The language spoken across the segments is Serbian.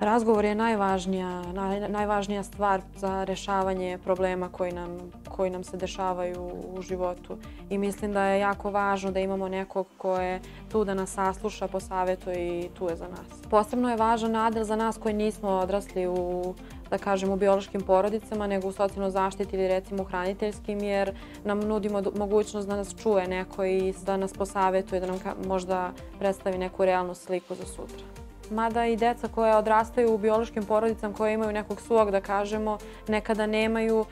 Razgovor je najvažnija stvar za rješavanje problema koji nam se dešavaju u životu. I mislim da je jako važno da imamo nekog ko je tu da nas sasluša, posavjetuje i tu je za nas. Posebno je važan Nadel za nas koji nismo odrasli u biološkim porodicama, nego u socijalnoj zaštiti ili recimo u hraniteljskim, jer nam nudi mogućnost da nas čuje neko i da nas posavjetuje, da nam možda predstavi neku realnu sliku za sutra. Mada i deca koja odrastaju u biološkim porodicama, koje imaju nekog svog, da kažemo, nekada nemaju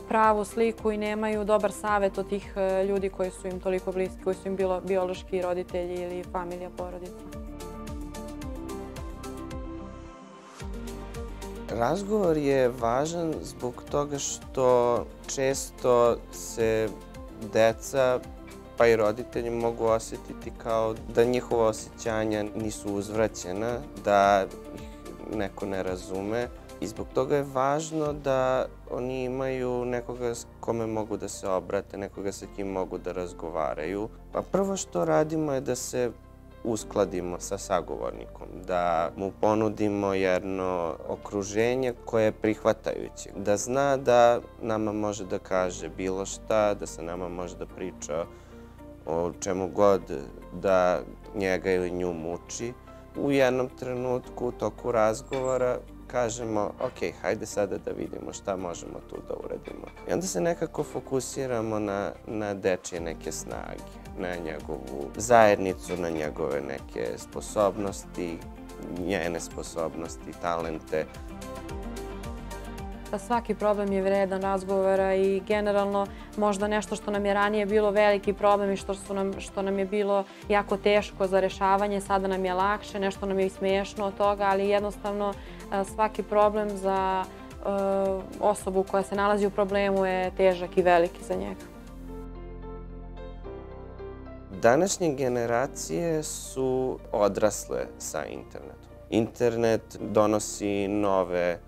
pravu sliku i nemaju dobar savjet od tih ljudi koji su im toliko bliski, koji su im biološki roditelji ili familija porodica. Razgovor je važan zbog toga što često se deca pa i roditelji mogu osjetiti kao da njihova osjećanja nisu uzvraćena, da ih neko ne razume. I zbog toga je važno da oni imaju nekoga s kome mogu da se obrate, nekoga sa kim mogu da razgovaraju. Pa prvo što radimo je da se uskladimo sa sagovornikom, da mu ponudimo jedno okruženje koje je prihvatajuće, da zna da nama može da kaže bilo šta, da se nama može da priča o čemu god da njega ili nju muči. U jednom trenutku u toku razgovora kažemo ok, hajde sada da vidimo šta možemo tu da uradimo. I onda se nekako fokusiramo na dečje neke snage, na njegovu zajednicu, na njegove neke sposobnosti, njene sposobnosti, talente. Svaki problem je vredan razgovora i generalno možda nešto što nam je ranije bilo veliki problem i što nam je bilo jako teško za rješavanje, sada nam je lakše, nešto nam je i smiješno od toga, ali jednostavno svaki problem za osobu koja se nalazi u problemu je težak i veliki za njega. Današnje generacije su odrasle sa internetom. Internet donosi nove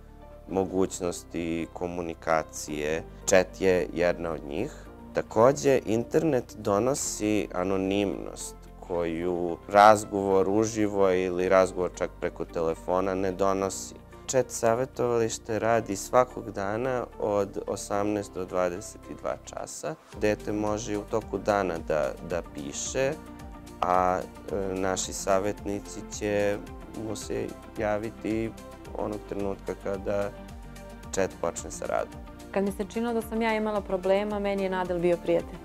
mogućnosti komunikacije. Chat je jedna od njih. Također, internet donosi anonimnost koju razgovor uživo ili razgovor čak preko telefona ne donosi. Chat savjetovalište radi svakog dana od 18 do 22 časa. Dete može u toku dana da piše, a naši savjetnici će mu se javiti onog trenutka kada chat počne sa radom. Kad mi se činilo da sam ja imala problema, meni je Nadel bio prijatelj.